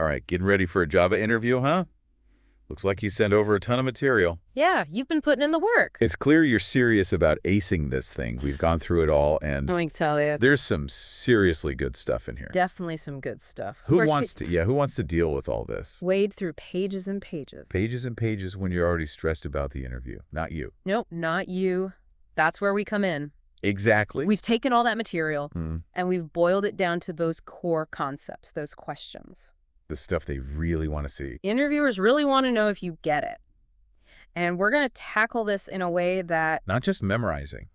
All right, getting ready for a Java interview, huh? Looks like you sent over a ton of material. Yeah, you've been putting in the work. It's clear you're serious about acing this thing. We've gone through it all, and I can tell you. there's some seriously good stuff in here. Definitely some good stuff. Who wants to deal with all this? Wade through pages and pages. Pages and pages when you're already stressed about the interview. Not you. Nope, not you. That's where we come in. Exactly. We've taken all that material, and we've boiled it down to those core concepts, those questions. The stuff they really want to see. Interviewers really want to know if you get it. And we're going to tackle this in a way that... Not just memorizing,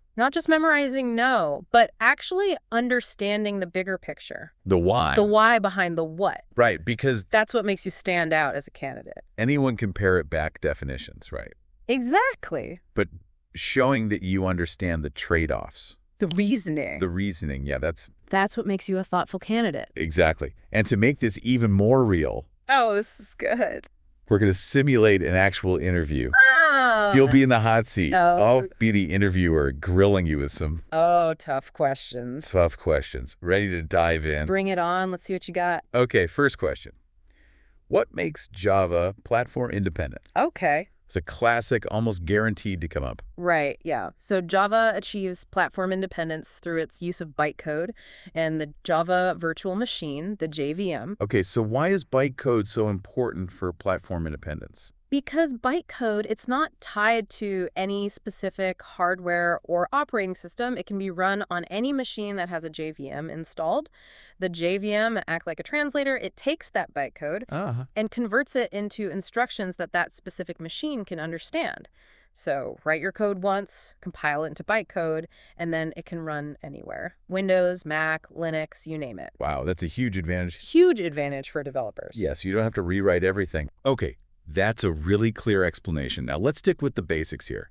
no, but actually understanding the bigger picture. the why. The why behind the what. Right, because That's what makes you stand out as a candidate. anyone can parrot back definitions, right? Exactly. But showing that you understand the trade-offs. The reasoning. The reasoning, yeah, that's That's what makes you a thoughtful candidate. exactly. And to make this even more real, Oh, this is good. we're going to simulate an actual interview. Oh, You'll be in the hot seat. Oh. I'll be the interviewer grilling you with some tough questions. tough questions. Ready to dive in? Bring it on. Let's see what you got. Okay, first question. What makes Java platform independent? Okay. It's a classic, almost guaranteed to come up. Right, yeah. So Java achieves platform independence through its use of bytecode and the Java Virtual Machine, the JVM. Okay, so why is bytecode so important for platform independence? Because bytecode, it's not tied to any specific hardware or operating system. It can be run on any machine that has a JVM installed. The JVM acts like a translator. It takes that bytecode and converts it into instructions that that specific machine can understand. So write your code once, compile it into bytecode, and then it can run anywhere. Windows, Mac, Linux, you name it. Wow, that's a huge advantage. Huge advantage for developers. Yes, you don't have to rewrite everything. Okay, that's a really clear explanation. Now let's stick with the basics here.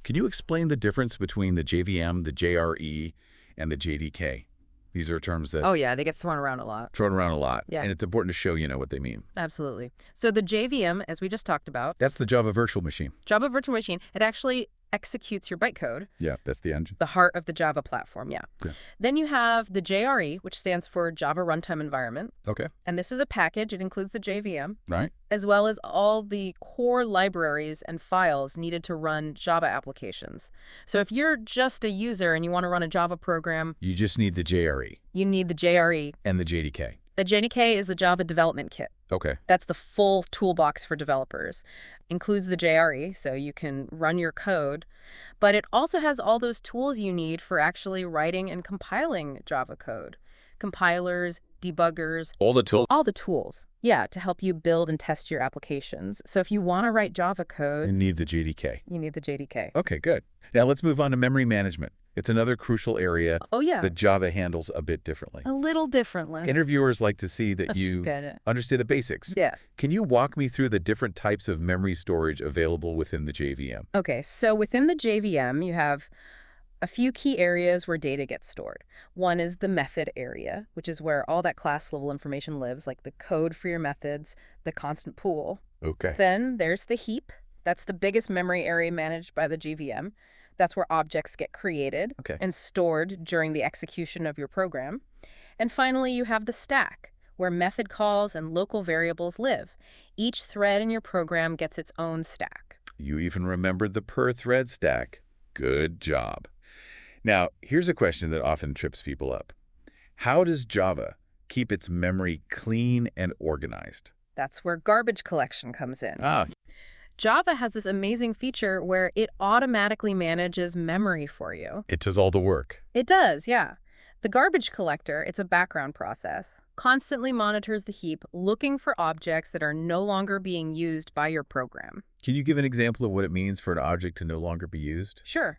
Can you explain the difference between the JVM, the JRE, and the JDK? These are terms that Oh, yeah, they get thrown around a lot. thrown around a lot. Yeah. And it's important to show you know what they mean. Absolutely. So the JVM, as we just talked about, That's the Java Virtual Machine. Java Virtual Machine, it actually executes your bytecode, Yeah, that's the engine. the heart of the Java platform, yeah. Yeah. Then you have the JRE, which stands for Java Runtime Environment. Okay. And this is a package. It includes the JVM, Right. as well as all the core libraries and files needed to run Java applications. So if you're just a user and you want to run a Java program, You just need the JRE you need the JRE. and the JDK. The JDK is the Java Development Kit. Okay. That's the full toolbox for developers. Includes the JRE, so you can run your code, but it also has all those tools you need for actually writing and compiling Java code. Compilers, debuggers, All the tools. all the tools, yeah, to help you build and test your applications. So if you want to write Java You code, need the JDK. you need the JDK. Okay, good. Now let's move on to memory management. It's another crucial area Oh, yeah, that Java handles a bit differently. a little differently. Interviewers like to see that you understand the basics. Yeah. Can you walk me through the different types of memory storage available within the JVM? Okay, so within the JVM, you have a few key areas where data gets stored. One is the method area, which is where all that class level information lives, like the code for your methods, the constant pool. Okay. Then there's the heap. That's the biggest memory area managed by the JVM. That's where objects get created and stored during the execution of your program. And finally, you have the stack, where method calls and local variables live. Each thread in your program gets its own stack. You even remembered the per thread stack. Good job. Now, here's a question that often trips people up. How does Java keep its memory clean and organized? That's where garbage collection comes in. Ah, Java has this amazing feature where it automatically manages memory for you. it does all the work. It does, yeah. The garbage collector, it's a background process, constantly monitors the heap, looking for objects that are no longer being used by your program. Can you give an example of what it means for an object to no longer be used? Sure.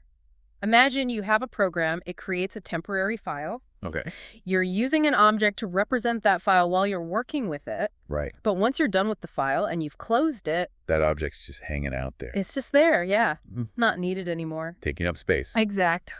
Imagine you have a program, it creates a temporary file. Okay. You're using an object to represent that file while you're working with it. Right. But once you're done with the file and you've closed it, That object's just hanging out there, it's just there, yeah. Mm. Not needed anymore. taking up space. Exact.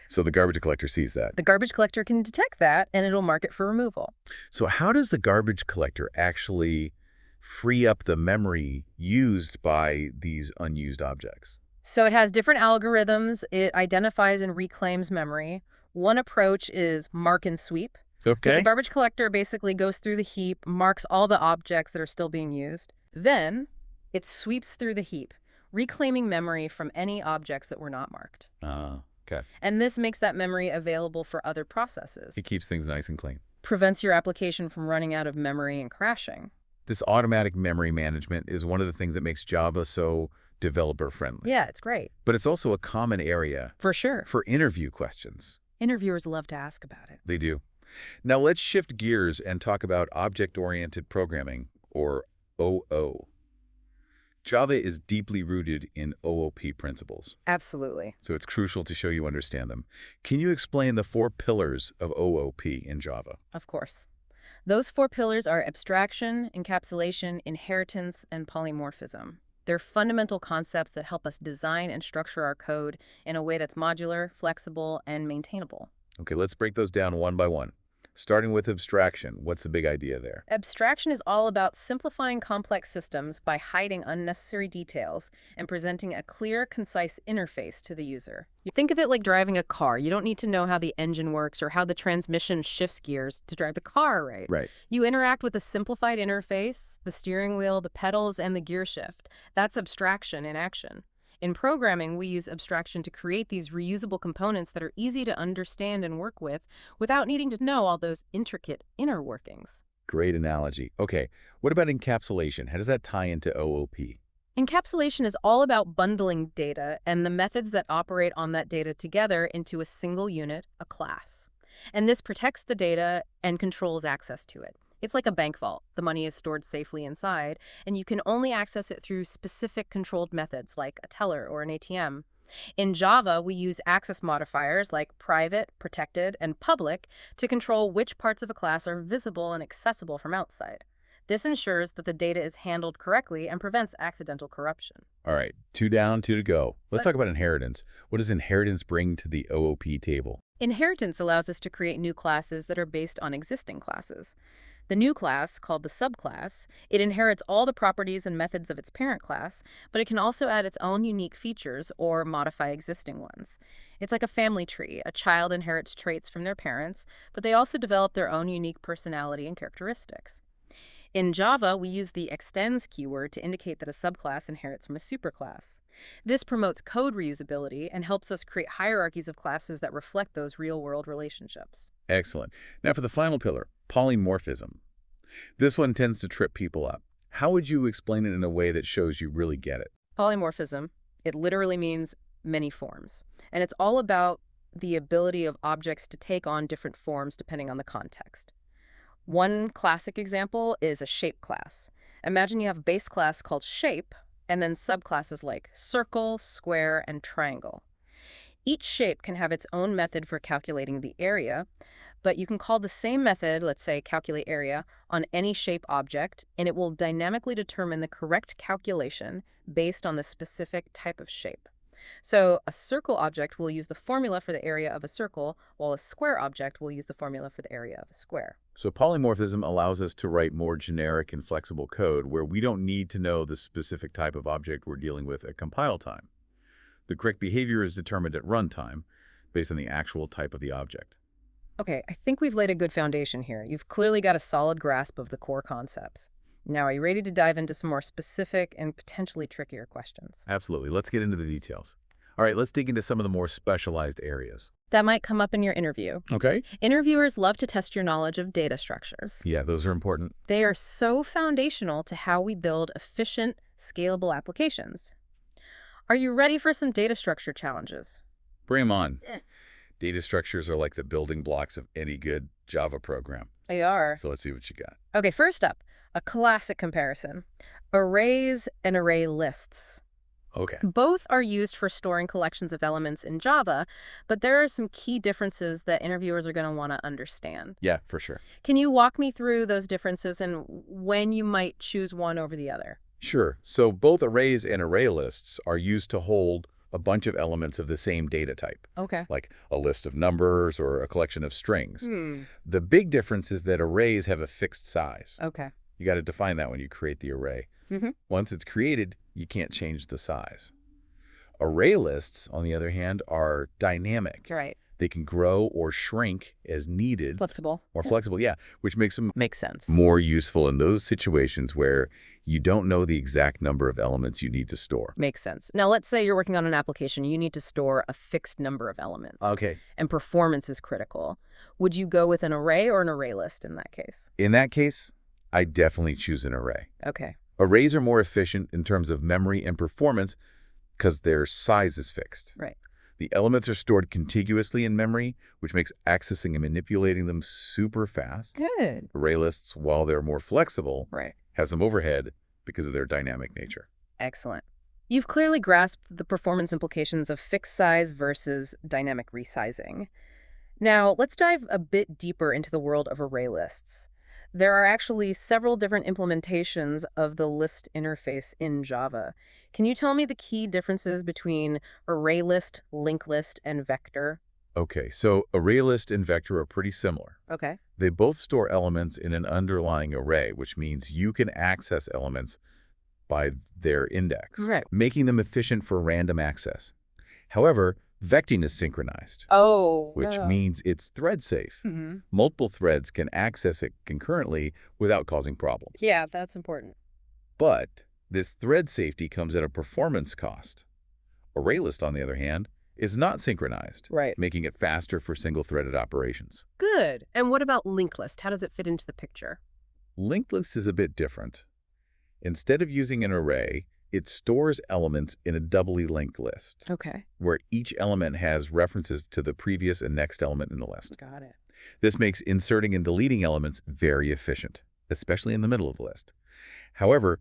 So the garbage collector sees that. The garbage collector can detect that, and it'll mark it for removal. So how does the garbage collector actually free up the memory used by these unused objects? So it has different algorithms. It identifies and reclaims memory. One approach is mark and sweep. The Okay. garbage collector basically goes through the heap, marks all the objects that are still being used. Then it sweeps through the heap, reclaiming memory from any objects that were not marked. Okay. And this makes that memory available for other processes. It keeps things nice and clean. Prevents your application from running out of memory and crashing. This automatic memory management is one of the things that makes Java so developer-friendly. Yeah, it's great. But it's also a common area For sure. for interview questions. Interviewers love to ask about it. They do. Now let's shift gears and talk about object-oriented programming, or OO. Java is deeply rooted in OOP principles, Absolutely. so it's crucial to show you understand them. Can you explain the 4 pillars of OOP in Java? Of course. Those 4 pillars are abstraction, encapsulation, inheritance, and polymorphism. They're fundamental concepts that help us design and structure our code in a way that's modular, flexible, and maintainable. Okay, let's break those down one by one. Starting with abstraction, what's the big idea there? Abstraction is all about simplifying complex systems by hiding unnecessary details and presenting a clear, concise interface to the user. You think of it like driving a car. You don't need to know how the engine works or how the transmission shifts gears to drive the car, right? Right. You interact with a simplified interface, the steering wheel, the pedals, and the gear shift. That's abstraction in action. In programming, we use abstraction to create these reusable components that are easy to understand and work with without needing to know all those intricate inner workings. Great analogy. Okay, what about encapsulation? How does that tie into OOP? Encapsulation is all about bundling data and the methods that operate on that data together into a single unit, a class. And this protects the data and controls access to it. It's like a bank vault. The money is stored safely inside, and you can only access it through specific controlled methods like a teller or an ATM. In Java, we use access modifiers like private, protected, and public to control which parts of a class are visible and accessible from outside. This ensures that the data is handled correctly and prevents accidental corruption. All right, 2 down, 2 to go. Let's talk about inheritance. What does inheritance bring to the OOP table? Inheritance allows us to create new classes that are based on existing classes. The new class, called the subclass, it inherits all the properties and methods of its parent class, but it can also add its own unique features or modify existing ones. It's like a family tree. A child inherits traits from their parents, but they also develop their own unique personality and characteristics. In Java, we use the extends keyword to indicate that a subclass inherits from a superclass. This promotes code reusability and helps us create hierarchies of classes that reflect those real-world relationships. Excellent. Now for the final pillar, polymorphism. This one tends to trip people up. How would you explain it in a way that shows you really get it? Polymorphism, it literally means many forms. And it's all about the ability of objects to take on different forms depending on the context. One classic example is a shape class. Imagine you have a base class called shape, and then subclasses like circle, square, and triangle. Each shape can have its own method for calculating the area, but you can call the same method, let's say calculate area, on any shape object, and it will dynamically determine the correct calculation based on the specific type of shape. So a circle object will use the formula for the area of a circle, while a square object will use the formula for the area of a square. So polymorphism allows us to write more generic and flexible code where we don't need to know the specific type of object we're dealing with at compile time. The correct behavior is determined at runtime based on the actual type of the object. Okay, I think we've laid a good foundation here. You've clearly got a solid grasp of the core concepts. Now, are you ready to dive into some more specific and potentially trickier questions? Absolutely. Let's get into the details. All right, let's dig into some of the more specialized areas. That might come up in your interview. Okay. Interviewers love to test your knowledge of data structures. Yeah, those are important. They are so foundational to how we build efficient, scalable applications. Are you ready for some data structure challenges? Bring 'em on. Data structures are like the building blocks of any good Java program. They are. So let's see what you got. Okay, first up, a classic comparison. Arrays and array lists. Okay. Both are used for storing collections of elements in Java, but there are some key differences that interviewers are going to want to understand. Yeah, for sure. Can you walk me through those differences and when you might choose one over the other? Sure. So both arrays and array lists are used to hold a bunch of elements of the same data type, Okay. like a list of numbers or a collection of strings. The big difference is that arrays have a fixed size. Okay. You got to define that when you create the array. Once it's created, you can't change the size. Array lists, on the other hand, are dynamic. Right. They can grow or shrink as needed. Flexible. More flexible, yeah, which makes them Makes sense. more useful in those situations where you don't know the exact number of elements you need to store. Makes sense. Now, let's say you're working on an application. You need to store a fixed number of elements. Okay. And performance is critical. Would you go with an array or an array list in that case? In that case, I definitely choose an array. Okay. Arrays are more efficient in terms of memory and performance because their size is fixed. Right. The elements are stored contiguously in memory, which makes accessing and manipulating them super fast. Good. Array lists, while they're more flexible, Right. have some overhead because of their dynamic nature. Excellent. You've clearly grasped the performance implications of fixed size versus dynamic resizing. Now, let's dive a bit deeper into the world of array lists. There are actually several different implementations of the list interface in Java. Can you tell me the key differences between array list, linked list, and vector? Okay, so array list and vector are pretty similar. Okay. They both store elements in an underlying array, which means you can access elements by their index, Right. making them efficient for random access. However, vecting is synchronized, Oh, which means it's thread safe. Mm-hmm. Multiple threads can access it concurrently without causing problems. Yeah, that's important. But this thread safety comes at a performance cost. ArrayList, on the other hand, is not synchronized, Right. making it faster for single-threaded operations. Good. And what about linked list? How does it fit into the picture? Linked list is a bit different. Instead of using an array, it stores elements in a doubly linked list, Okay. where each element has references to the previous and next element in the list. Got it. This makes inserting and deleting elements very efficient, especially in the middle of the list. However,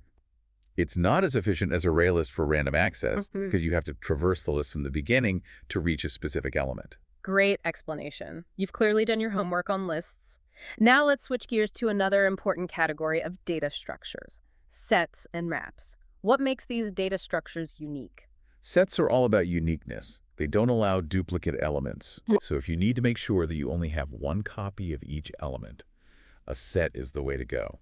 it's not as efficient as ArrayList for random access because you have to traverse the list from the beginning to reach a specific element. Great explanation. You've clearly done your homework on lists. Now let's switch gears to another important category of data structures, sets and maps. What makes these data structures unique? Sets are all about uniqueness. They don't allow duplicate elements. So if you need to make sure that you only have one copy of each element, a set is the way to go.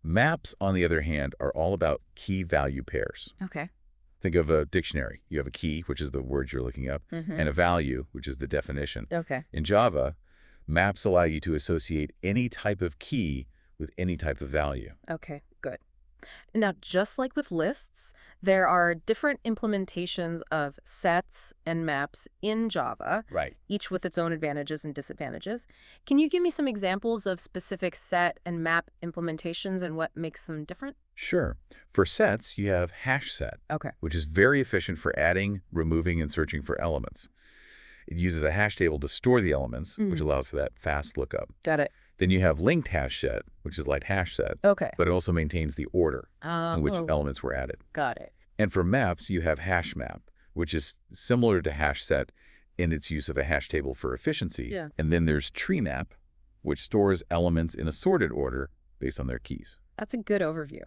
Maps, on the other hand, are all about key-value pairs. Okay. Think of a dictionary. You have a key, which is the word you're looking up, and a value, which is the definition. Okay. In Java, maps allow you to associate any type of key with any type of value. Okay, good. Now, just like with lists, there are different implementations of sets and maps in Java, Right. each with its own advantages and disadvantages. Can you give me some examples of specific set and map implementations and what makes them different? Sure. For sets, you have hash set, Okay. which is very efficient for adding, removing, and searching for elements. It uses a hash table to store the elements, which allows for that fast lookup. Got it. Then you have linked hash set, which is like hash set, Okay. but it also maintains the order in which elements were added. Got it. And for maps, you have hash map, which is similar to hash set in its use of a hash table for efficiency. Yeah. And then there's tree map, which stores elements in a sorted order based on their keys. That's a good overview.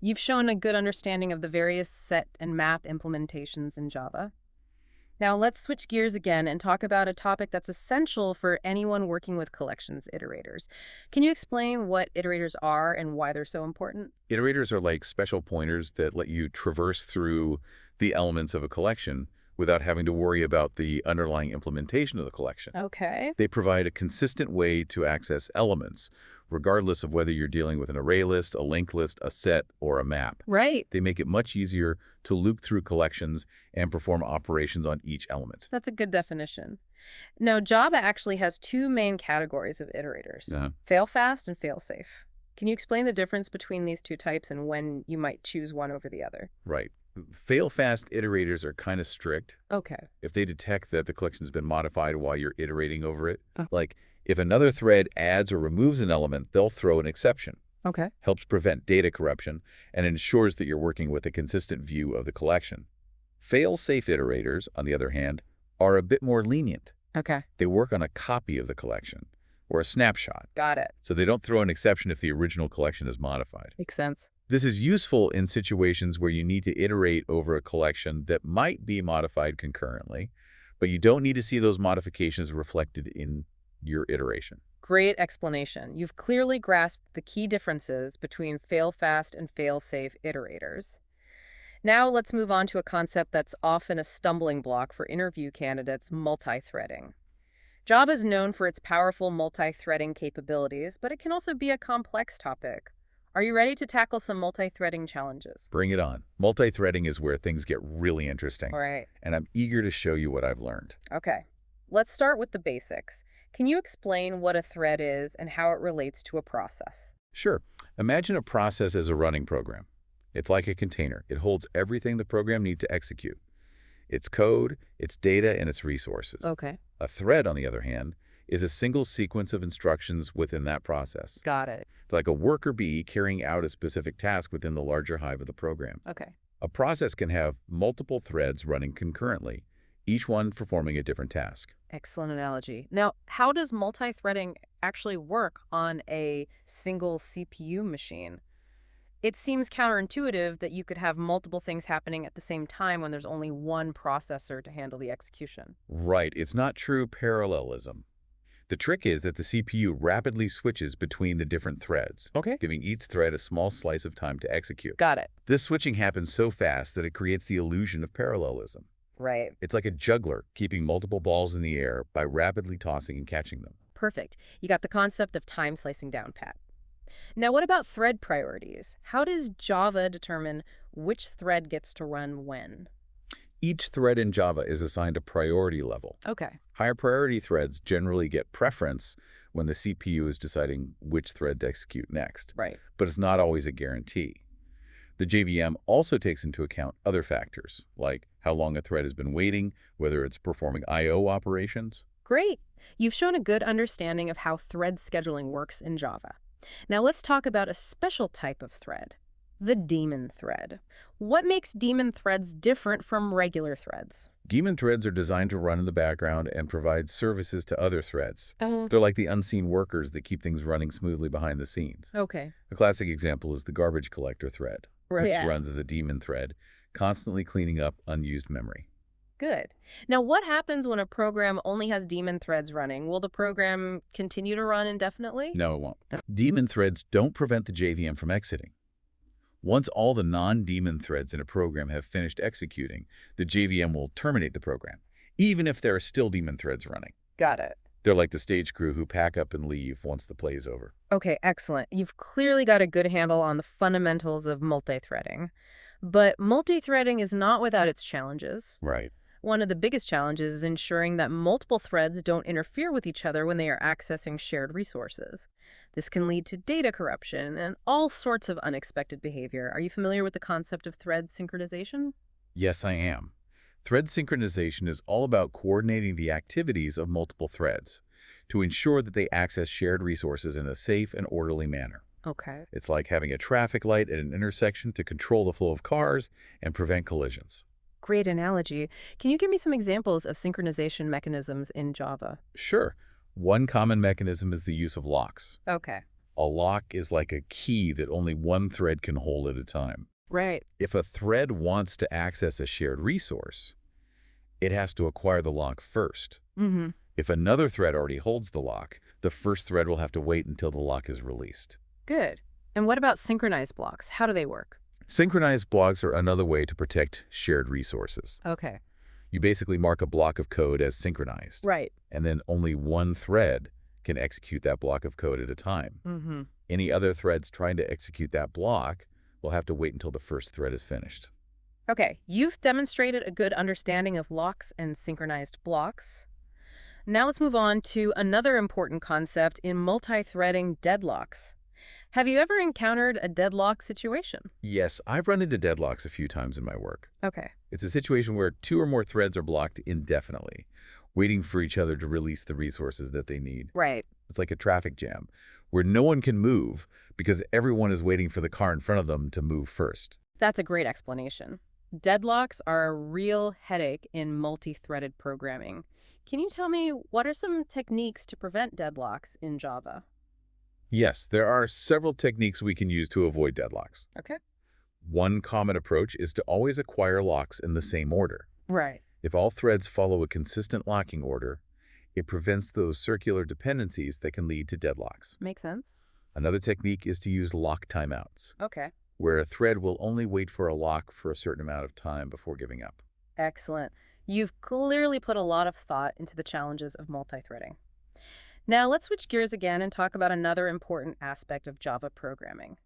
You've shown a good understanding of the various set and map implementations in Java. Now let's switch gears again and talk about a topic that's essential for anyone working with collections iterators. Can you explain what iterators are and why they're so important? Iterators are like special pointers that let you traverse through the elements of a collection without having to worry about the underlying implementation of the collection. Okay. They provide a consistent way to access elements, regardless of whether you're dealing with an array list, a linked list, a set, or a map. Right. They make it much easier to loop through collections and perform operations on each element. That's a good definition. Now, Java actually has two main categories of iterators, fail-fast and fail-safe. Can you explain the difference between these two types and when you might choose one over the other? Right. Fail-fast iterators are kind of strict. Okay. If they detect that the collection has been modified while you're iterating over it, like if another thread adds or removes an element, they'll throw an exception. Okay. Helps prevent data corruption and ensures that you're working with a consistent view of the collection. Fail-safe iterators, on the other hand, are a bit more lenient. Okay. They work on a copy of the collection or a snapshot, Got it. so they don't throw an exception if the original collection is modified. Makes sense. This is useful in situations where you need to iterate over a collection that might be modified concurrently, but you don't need to see those modifications reflected in your iteration. Great explanation. You've clearly grasped the key differences between fail-fast and fail-safe iterators. Now let's move on to a concept that's often a stumbling block for interview candidates, multithreading. Java is known for its powerful multi-threading capabilities, but it can also be a complex topic. Are you ready to tackle some multi-threading challenges? Bring it on. Multithreading is where things get really interesting, All right. and I'm eager to show you what I've learned. Okay. Let's start with the basics. Can you explain what a thread is and how it relates to a process? Sure. Imagine a process as a running program. It's like a container. It holds everything the program needs to execute. Its code, its data, and its resources. Okay. A thread, on the other hand, is a single sequence of instructions within that process. Got it. It's like a worker bee carrying out a specific task within the larger hive of the program. Okay. A process can have multiple threads running concurrently, each one performing a different task. Excellent analogy. Now, how does multi-threading actually work on a single CPU machine? It seems counterintuitive that you could have multiple things happening at the same time when there's only one processor to handle the execution. Right, it's not true parallelism. The trick is that the CPU rapidly switches between the different threads, Okay. giving each thread a small slice of time to execute. Got it. This switching happens so fast that it creates the illusion of parallelism. Right. It's like a juggler keeping multiple balls in the air by rapidly tossing and catching them. Perfect. You got the concept of time slicing down pat. Now, what about thread priorities? How does Java determine which thread gets to run when? Each thread in Java is assigned a priority level. Okay. Higher priority threads generally get preference when the CPU is deciding which thread to execute next, Right. but it's not always a guarantee. The JVM also takes into account other factors, like how long a thread has been waiting, whether it's performing I/O operations. Great. You've shown a good understanding of how thread scheduling works in Java. Now let's talk about a special type of thread, the daemon thread. What makes daemon threads different from regular threads? Daemon threads are designed to run in the background and provide services to other threads. Oh. They're like the unseen workers that keep things running smoothly behind the scenes. Okay. A classic example is the garbage collector thread, Right. which Yeah. runs as a daemon thread, constantly cleaning up unused memory. Good. Now, what happens when a program only has daemon threads running? Will the program continue to run indefinitely? No, it won't. Daemon threads don't prevent the JVM from exiting. Once all the non-daemon threads in a program have finished executing, the JVM will terminate the program, even if there are still daemon threads running. Got it. They're like the stage crew who pack up and leave once the play is over. Okay, excellent. You've clearly got a good handle on the fundamentals of multithreading. But multithreading is not without its challenges. Right. One of the biggest challenges is ensuring that multiple threads don't interfere with each other when they are accessing shared resources. This can lead to data corruption and all sorts of unexpected behavior. Are you familiar with the concept of thread synchronization? Yes, I am. Thread synchronization is all about coordinating the activities of multiple threads to ensure that they access shared resources in a safe and orderly manner. Okay. It's like having a traffic light at an intersection to control the flow of cars and prevent collisions. Great analogy. Can you give me some examples of synchronization mechanisms in Java? Sure. One common mechanism is the use of locks. Okay. A lock is like a key that only one thread can hold at a time. Right. If a thread wants to access a shared resource, it has to acquire the lock first. Mm-hmm. If another thread already holds the lock, the first thread will have to wait until the lock is released. Good. And what about synchronized blocks? How do they work? Synchronized blocks are another way to protect shared resources. Okay. You basically mark a block of code as synchronized, Right. and then only one thread can execute that block of code at a time. Mm-hmm. Any other threads trying to execute that block will have to wait until the first thread is finished. Okay, you've demonstrated a good understanding of locks and synchronized blocks. Now let's move on to another important concept in multi-threading, deadlocks. Have you ever encountered a deadlock situation? Yes, I've run into deadlocks a few times in my work. Okay. It's a situation where two or more threads are blocked indefinitely, waiting for each other to release the resources that they need. Right. It's like a traffic jam, where no one can move because everyone is waiting for the car in front of them to move first. That's a great explanation. Deadlocks are a real headache in multi-threaded programming. Can you tell me what are some techniques to prevent deadlocks in Java? Yes, there are several techniques we can use to avoid deadlocks. Okay. One common approach is to always acquire locks in the same order. Right. If all threads follow a consistent locking order, it prevents those circular dependencies that can lead to deadlocks. Makes sense. Another technique is to use lock timeouts, Okay. where a thread will only wait for a lock for a certain amount of time before giving up. Excellent. You've clearly put a lot of thought into the challenges of multithreading. Now let's switch gears again and talk about another important aspect of Java programming: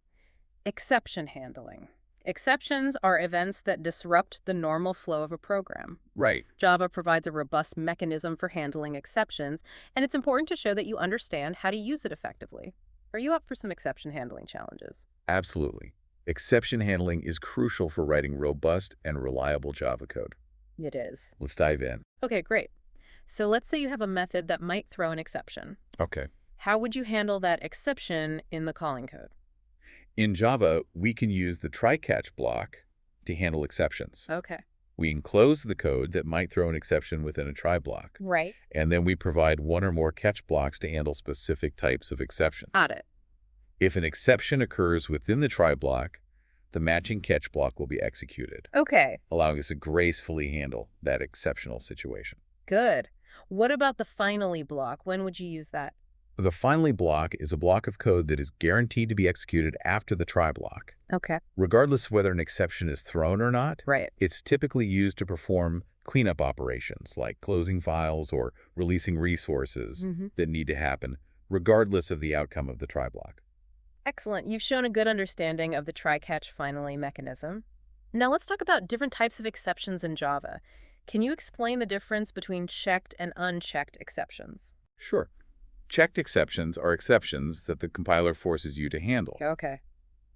exception handling. Exceptions are events that disrupt the normal flow of a program. Right. Java provides a robust mechanism for handling exceptions, and it's important to show that you understand how to use it effectively. Are you up for some exception handling challenges? Absolutely. Exception handling is crucial for writing robust and reliable Java code. It is. Let's dive in. Okay, great. So let's say you have a method that might throw an exception. Okay. How would you handle that exception in the calling code? In Java, we can use the try-catch block to handle exceptions. Okay. We enclose the code that might throw an exception within a try block, Right. and then we provide one or more catch blocks to handle specific types of exceptions. Got it. If an exception occurs within the try block, the matching catch block will be executed, Okay, allowing us to gracefully handle that exceptional situation. good. What about the finally block? When would you use that? The finally block is a block of code that is guaranteed to be executed after the try block. Okay. Regardless of whether an exception is thrown or not, Right. it's typically used to perform cleanup operations like closing files or releasing resources that need to happen, regardless of the outcome of the try block. Excellent. You've shown a good understanding of the try-catch finally mechanism. Now let's talk about different types of exceptions in Java. Can you explain the difference between checked and unchecked exceptions? Sure. Checked exceptions are exceptions that the compiler forces you to handle. Okay.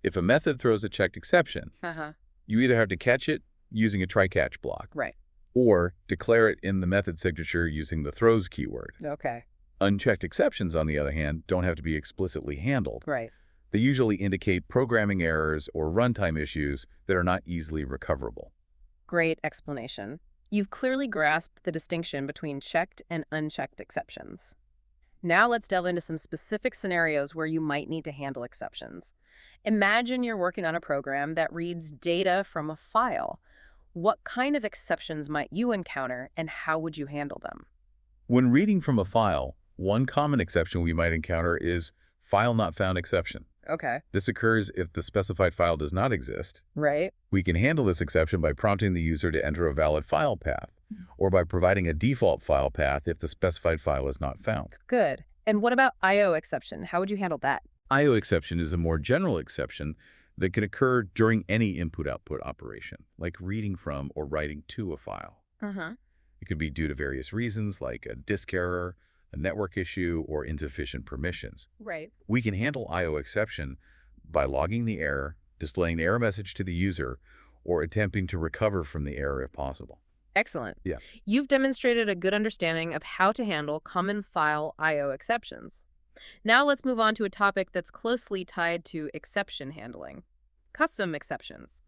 If a method throws a checked exception, Uh-huh. you either have to catch it using a try-catch block, Right. or declare it in the method signature using the throws keyword. Okay. Unchecked exceptions, on the other hand, don't have to be explicitly handled. Right. They usually indicate programming errors or runtime issues that are not easily recoverable. Great explanation. You've clearly grasped the distinction between checked and unchecked exceptions. Now let's delve into some specific scenarios where you might need to handle exceptions. Imagine you're working on a program that reads data from a file. What kind of exceptions might you encounter, and how would you handle them? When reading from a file, one common exception we might encounter is file not found exception. Okay. This occurs if the specified file does not exist. Right. We can handle this exception by prompting the user to enter a valid file path, or by providing a default file path if the specified file is not found. Good. And what about I/O exception? How would you handle that? I/O exception is a more general exception that can occur during any input-output operation, like reading from or writing to a file. Uh-huh. It could be due to various reasons, like a disk error, a network issue, or insufficient permissions. Right. We can handle I/O exception by logging the error, displaying the error message to the user, or attempting to recover from the error if possible. Excellent. Yeah. You've demonstrated a good understanding of how to handle common file I/O exceptions. Now let's move on to a topic that's closely tied to exception handling: custom exceptions.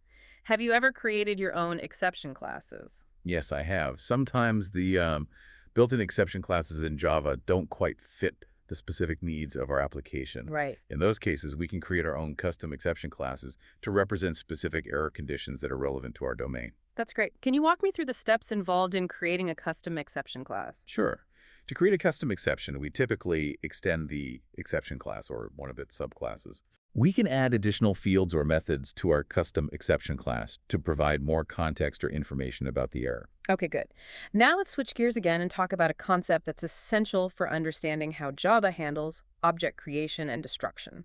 Have you ever created your own exception classes? Yes, I have. Sometimes the built-in exception classes in Java don't quite fit the specific needs of our application. Right. In those cases, we can create our own custom exception classes to represent specific error conditions that are relevant to our domain. That's great. Can you walk me through the steps involved in creating a custom exception class? Sure. To create a custom exception, we typically extend the exception class or one of its subclasses. We can add additional fields or methods to our custom exception class to provide more context or information about the error. Okay, good. Now let's switch gears again and talk about a concept that's essential for understanding how Java handles object creation and destruction: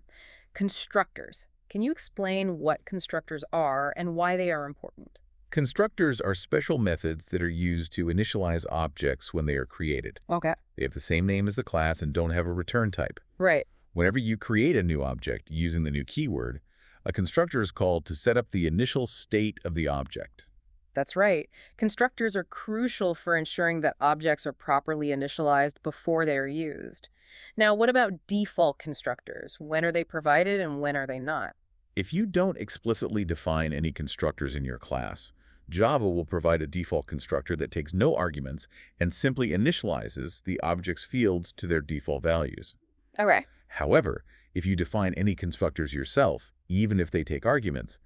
constructors. Can you explain what constructors are and why they are important? Constructors are special methods that are used to initialize objects when they are created. Okay. They have the same name as the class and don't have a return type. Right. Whenever you create a new object using the new keyword, a constructor is called to set up the initial state of the object. That's right. Constructors are crucial for ensuring that objects are properly initialized before they are used. Now, what about default constructors? When are they provided and when are they not? If you don't explicitly define any constructors in your class, Java will provide a default constructor that takes no arguments and simply initializes the object's fields to their default values. All right. However, if you define any constructors yourself, even if they take arguments,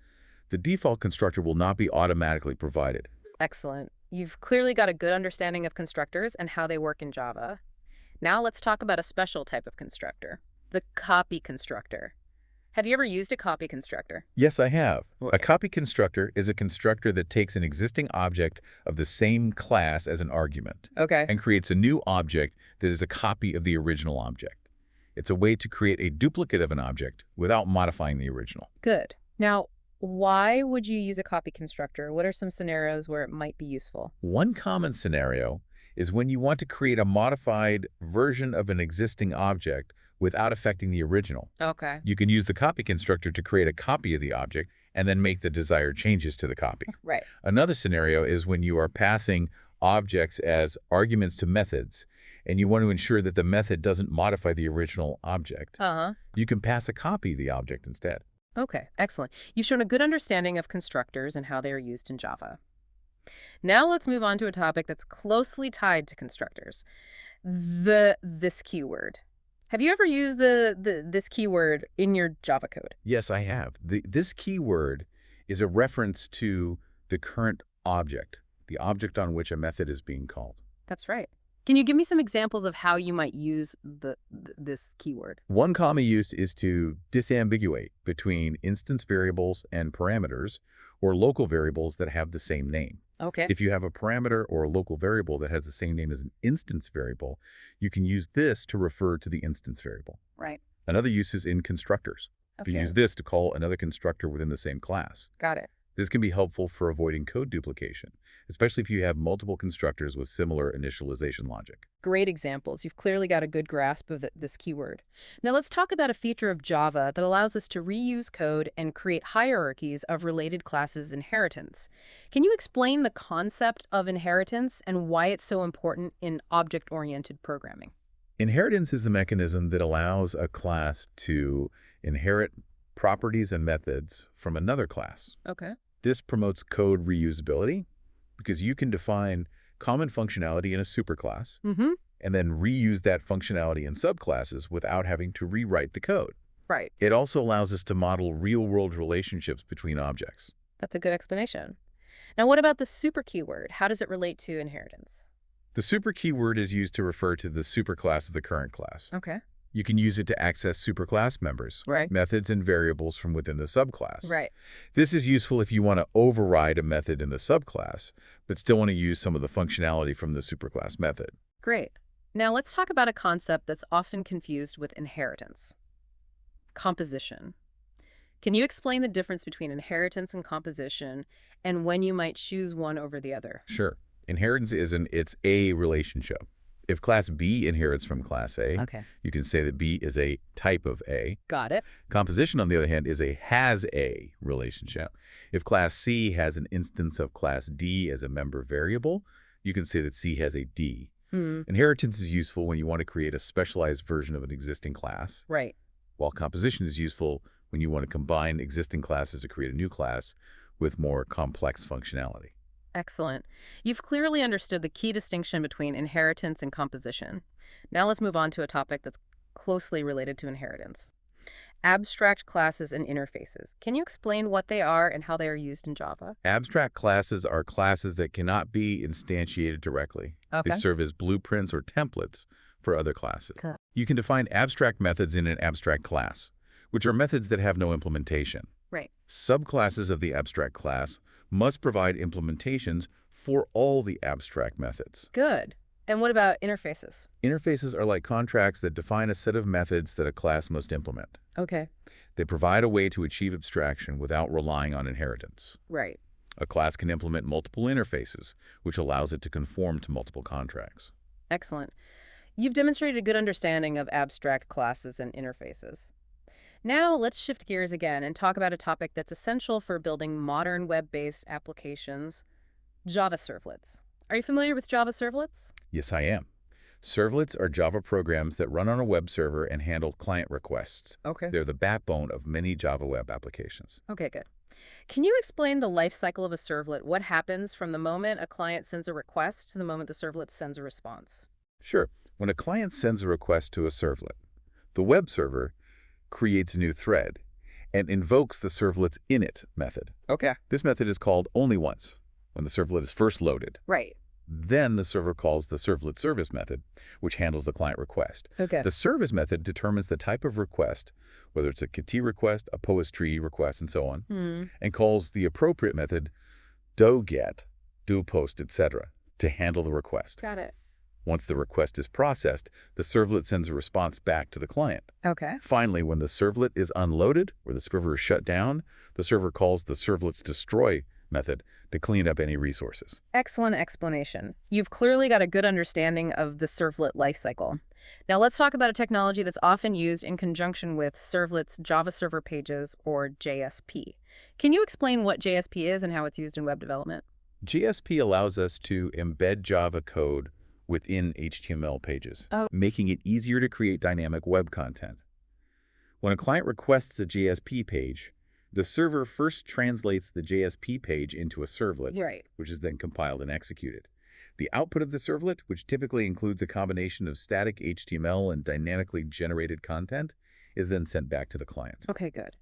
the default constructor will not be automatically provided. Excellent. You've clearly got a good understanding of constructors and how they work in Java. Now let's talk about a special type of constructor: the copy constructor. Have you ever used a copy constructor? Yes, I have. A Okay. copy constructor is a constructor that takes an existing object of the same class as an argument Okay. and creates a new object that is a copy of the original object. It's a way to create a duplicate of an object without modifying the original. Good. Now, why would you use a copy constructor? What are some scenarios where it might be useful? One common scenario is when you want to create a modified version of an existing object without affecting the original. Okay. You can use the copy constructor to create a copy of the object and then make the desired changes to the copy. Right. Another scenario is when you are passing objects as arguments to methods and you want to ensure that the method doesn't modify the original object. Uh-huh. You can pass a copy of the object instead. Okay, excellent. You've shown a good understanding of constructors and how they are used in Java. Now let's move on to a topic that's closely tied to constructors. This keyword. Have you ever used this keyword in your Java code? Yes, I have. This keyword is a reference to the current object, the object on which a method is being called. That's right. Can you give me some examples of how you might use this keyword? One common use is to disambiguate between instance variables and parameters or local variables that have the same name. Okay. If you have a parameter or a local variable that has the same name as an instance variable, you can use this to refer to the instance variable. Right. Another use is in constructors. Okay. You use this to call another constructor within the same class. Got it. This can be helpful for avoiding code duplication, especially if you have multiple constructors with similar initialization logic. Great examples. You've clearly got a good grasp of this keyword. Now let's talk about a feature of Java that allows us to reuse code and create hierarchies of related classes inheritance. Can you explain the concept of inheritance and why it's so important in object-oriented programming? Inheritance is the mechanism that allows a class to inherit properties and methods from another class. Okay. This promotes code reusability because you can define common functionality in a superclass and then reuse that functionality in subclasses without having to rewrite the code. Right. It also allows us to model real-world relationships between objects. That's a good explanation. Now what about the super keyword? How does it relate to inheritance? The super keyword is used to refer to the superclass of the current class. Okay. You can use it to access superclass members, Right. methods, and variables from within the subclass. Right. This is useful if you want to override a method in the subclass, but still want to use some of the functionality from the superclass method. Great. Now let's talk about a concept that's often confused with inheritance. Composition. Can you explain the difference between inheritance and composition and when you might choose one over the other? Sure. Inheritance is it's a relationship. If class B inherits from class A, Okay. you can say that B is a type of A. Got it. Composition, on the other hand, is a has-a relationship. If class C has an instance of class D as a member variable, you can say that C has a D. Inheritance is useful when you want to create a specialized version of an existing class, Right. while composition is useful when you want to combine existing classes to create a new class with more complex functionality. Excellent. You've clearly understood the key distinction between inheritance and composition. Now let's move on to a topic that's closely related to inheritance. Abstract classes and interfaces. Can you explain what they are and how they are used in Java? Abstract classes are classes that cannot be instantiated directly. Okay. They serve as blueprints or templates for other classes. Cool. You can define abstract methods in an abstract class, which are methods that have no implementation. Right. Subclasses of the abstract class must provide implementations for all the abstract methods. Good. And what about interfaces? Interfaces are like contracts that define a set of methods that a class must implement. Okay. They provide a way to achieve abstraction without relying on inheritance. Right. A class can implement multiple interfaces, which allows it to conform to multiple contracts. Excellent. You've demonstrated a good understanding of abstract classes and interfaces. Now let's shift gears again and talk about a topic that's essential for building modern web-based applications, Java servlets. Are you familiar with Java servlets? Yes, I am. Servlets are Java programs that run on a web server and handle client requests. Okay. They're the backbone of many Java web applications. Okay, good. Can you explain the life cycle of a servlet? What happens from the moment a client sends a request to the moment the servlet sends a response? Sure. When a client sends a request to a servlet, the web server creates a new thread and invokes the servlet's init method. Okay. This method is called only once, when the servlet is first loaded. Right. Then the server calls the servlet service method, which handles the client request. Okay. The service method determines the type of request, whether it's a KT request, a POST request, and so on, and calls the appropriate method doGet, doPost, etc. to handle the request. Got it. Once the request is processed, the servlet sends a response back to the client. Okay. Finally, when the servlet is unloaded or the server is shut down, the server calls the servlet's destroy method to clean up any resources. Excellent explanation. You've clearly got a good understanding of the servlet lifecycle. Now let's talk about a technology that's often used in conjunction with servlets Java Server Pages, or JSP. Can you explain what JSP is and how it's used in web development? JSP allows us to embed Java code within HTML pages, making it easier to create dynamic web content. When a client requests a JSP page, the server first translates the JSP page into a servlet, which is then compiled and executed. The output of the servlet, which typically includes a combination of static HTML and dynamically generated content, is then sent back to the client. Okay, good.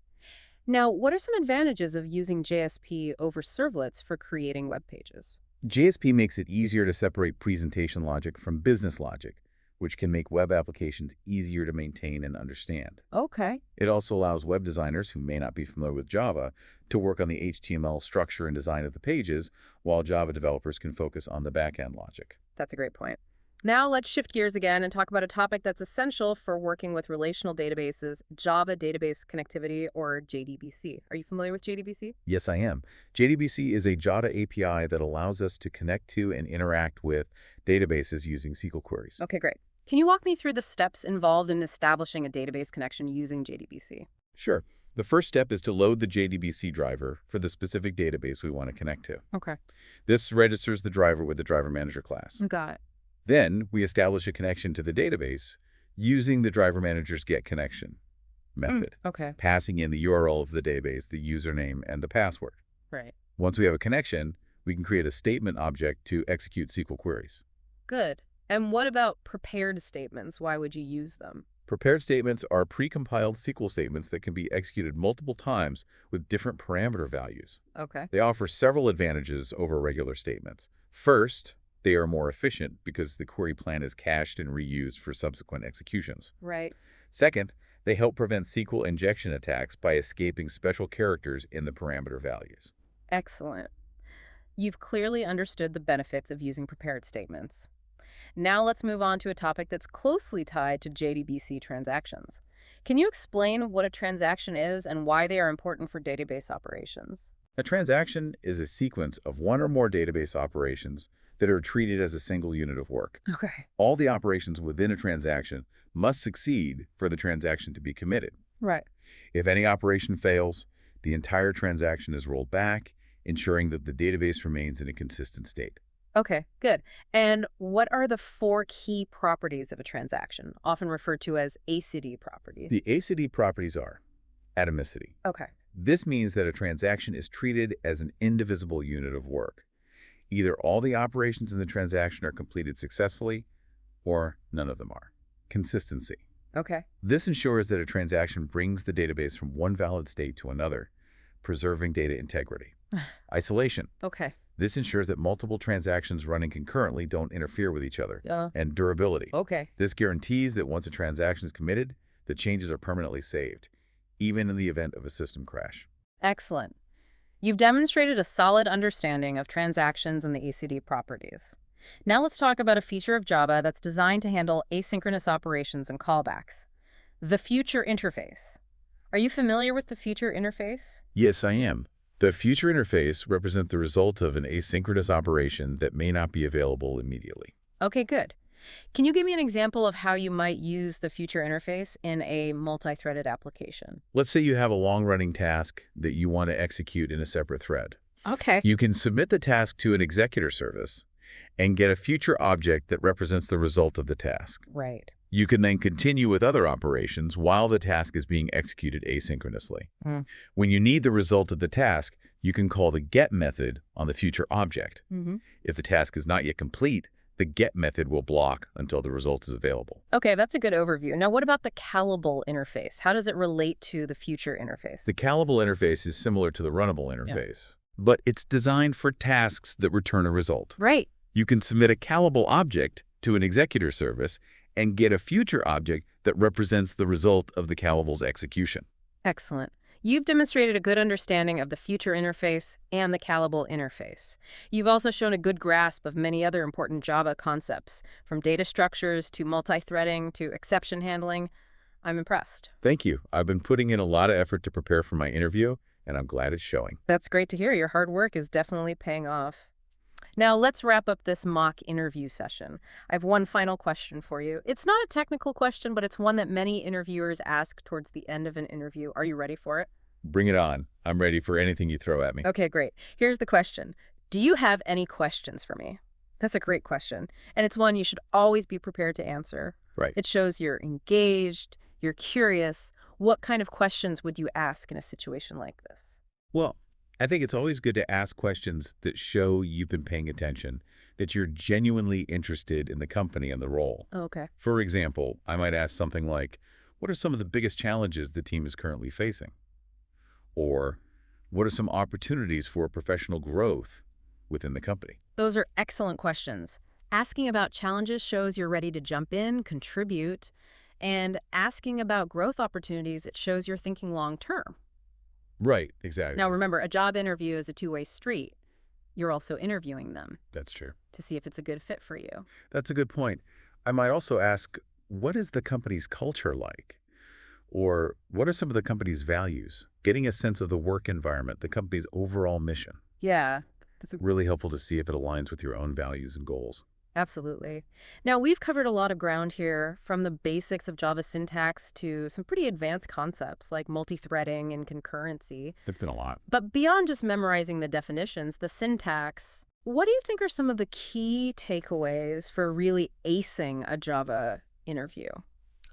Now, what are some advantages of using JSP over servlets for creating web pages? JSP makes it easier to separate presentation logic from business logic, which can make web applications easier to maintain and understand. Okay. It also allows web designers who may not be familiar with Java to work on the HTML structure and design of the pages, while Java developers can focus on the back-end logic. That's a great point. Now let's shift gears again and talk about a topic that's essential for working with relational databases, Java Database Connectivity, or JDBC. Are you familiar with JDBC? Yes, I am. JDBC is a Java API that allows us to connect to and interact with databases using SQL queries. Okay, great. Can you walk me through the steps involved in establishing a database connection using JDBC? Sure. The first step is to load the JDBC driver for the specific database we want to connect to. Okay. This registers the driver with the driver manager class. Got it. Then we establish a connection to the database using the driver manager's getConnection method, passing in the URL of the database, the username, and the password. Right. Once we have a connection, we can create a statement object to execute SQL queries. Good. And what about prepared statements? Why would you use them? Prepared statements are precompiled SQL statements that can be executed multiple times with different parameter values. Okay. They offer several advantages over regular statements. First, they are more efficient because the query plan is cached and reused for subsequent executions. Right. Second, they help prevent SQL injection attacks by escaping special characters in the parameter values. Excellent. You've clearly understood the benefits of using prepared statements. Now let's move on to a topic that's closely tied to JDBC transactions. Can you explain what a transaction is and why they are important for database operations? A transaction is a sequence of one or more database operations that are treated as a single unit of work. Okay. All the operations within a transaction must succeed for the transaction to be committed. Right. If any operation fails, the entire transaction is rolled back, ensuring that the database remains in a consistent state. Okay, good. And what are the 4 key properties of a transaction, often referred to as ACD properties? The ACD properties are atomicity. Okay. This means that a transaction is treated as an indivisible unit of work. Either all the operations in the transaction are completed successfully, or none of them are. Consistency. Okay. This ensures that a transaction brings the database from one valid state to another, preserving data integrity. Isolation. Okay. This ensures that multiple transactions running concurrently don't interfere with each other. Yeah. And durability. Okay. This guarantees that once a transaction is committed, the changes are permanently saved, even in the event of a system crash. Excellent. You've demonstrated a solid understanding of transactions and the ACD properties. Now let's talk about a feature of Java that's designed to handle asynchronous operations and callbacks. The future interface. Are you familiar with the future interface? Yes, I am. The future interface represents the result of an asynchronous operation that may not be available immediately. Okay, good. Can you give me an example of how you might use the future interface in a multi-threaded application? Let's say you have a long-running task that you want to execute in a separate thread. Okay. You can submit the task to an executor service and get a future object that represents the result of the task. Right. You can then continue with other operations while the task is being executed asynchronously. When you need the result of the task, you can call the get method on the future object. If the task is not yet complete, the get method will block until the result is available. Okay, that's a good overview. Now, what about the Callable interface? How does it relate to the future interface? The Callable interface is similar to the runnable interface, but it's designed for tasks that return a result. Right. You can submit a callable object to an executor service and get a future object that represents the result of the callable's execution. Excellent. You've demonstrated a good understanding of the future interface and the callable interface. You've also shown a good grasp of many other important Java concepts, from data structures to multi-threading to exception handling. I'm impressed. Thank you. I've been putting in a lot of effort to prepare for my interview, and I'm glad it's showing. That's great to hear. Your hard work is definitely paying off. Now, let's wrap up this mock interview session. I have one final question for you. It's not a technical question, but it's one that many interviewers ask towards the end of an interview. Are you ready for it? Bring it on. I'm ready for anything you throw at me. Okay, great. Here's the question. Do you have any questions for me? That's a great question. And it's one you should always be prepared to answer. Right. It shows you're engaged, you're curious. What kind of questions would you ask in a situation like this? Well, I think it's always good to ask questions that show you've been paying attention, that you're genuinely interested in the company and the role. Okay. For example, I might ask something like, what are some of the biggest challenges the team is currently facing? Or what are some opportunities for professional growth within the company? Those are excellent questions. Asking about challenges shows you're ready to jump in, contribute, and asking about growth opportunities, it shows you're thinking long term. Right, exactly. Now, remember, a job interview is a two-way street. You're also interviewing them That's true. to see if it's a good fit for you. That's a good point. I might also ask, what is the company's culture like? Or what are some of the company's values? Getting a sense of the work environment, the company's overall mission. Yeah, that's Really helpful to see if it aligns with your own values and goals. absolutely. Now, we've covered a lot of ground here, from the basics of Java syntax to some pretty advanced concepts like multithreading and concurrency. It's been a lot. But beyond just memorizing the definitions, the syntax, what do you think are some of the key takeaways for really acing a Java interview?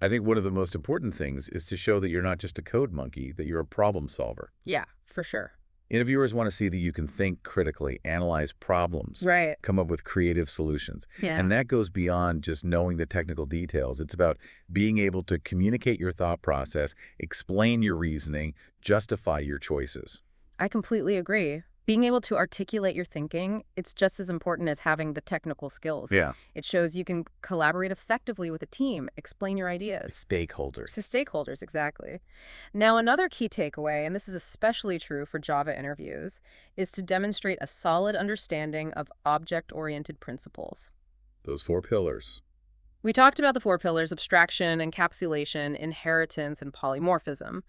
I think one of the most important things is to show that you're not just a code monkey, that you're a problem solver. Yeah, for sure. Interviewers want to see that you can think critically, analyze problems, Right. come up with creative solutions. Yeah. And that goes beyond just knowing the technical details. It's about being able to communicate your thought process, explain your reasoning, justify your choices. I completely agree. Being able to articulate your thinking, it's just as important as having the technical skills. Yeah. It shows you can collaborate effectively with a team, explain your ideas. Stakeholders. To stakeholders, exactly. Now, another key takeaway, and this is especially true for Java interviews, is to demonstrate a solid understanding of object-oriented principles. Those 4 pillars. We talked about the 4 pillars: abstraction, encapsulation, inheritance, and polymorphism.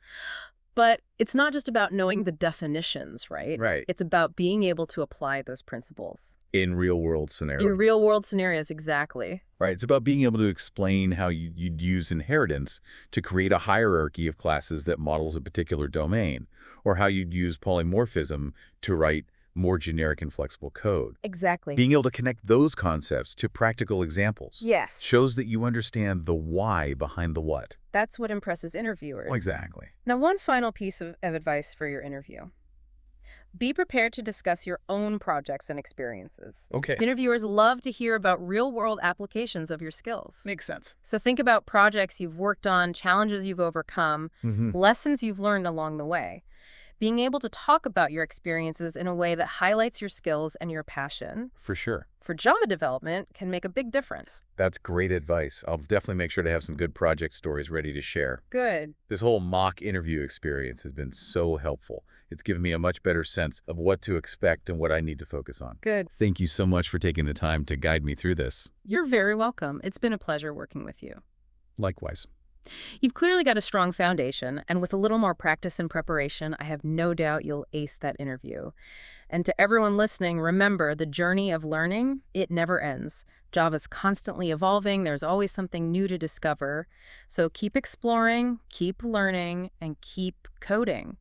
But it's not just about knowing the definitions, right? Right. It's about being able to apply those principles. In real-world scenarios. In real-world scenarios, exactly. Right. It's about being able to explain how you'd use inheritance to create a hierarchy of classes that models a particular domain, or how you'd use polymorphism to write more generic and flexible code. Exactly. Being able to connect those concepts to practical examples Yes. shows that you understand the why behind the what. That's what impresses interviewers. Exactly. Now, one final piece of advice for your interview. Be prepared to discuss your own projects and experiences. Okay. Interviewers love to hear about real-world applications of your skills. Makes sense. So think about projects you've worked on, challenges you've overcome, lessons you've learned along the way. Being able to talk about your experiences in a way that highlights your skills and your passion For sure. for Java development can make a big difference. That's great advice. I'll definitely make sure to have some good project stories ready to share. Good. This whole mock interview experience has been so helpful. It's given me a much better sense of what to expect and what I need to focus on. Good. Thank you so much for taking the time to guide me through this. You're very welcome. It's been a pleasure working with you. Likewise. You've clearly got a strong foundation, and with a little more practice and preparation, I have no doubt you'll ace that interview. And to everyone listening, remember, the journey of learning, it never ends. Java's constantly evolving. There's always something new to discover. So keep exploring, keep learning, and keep coding.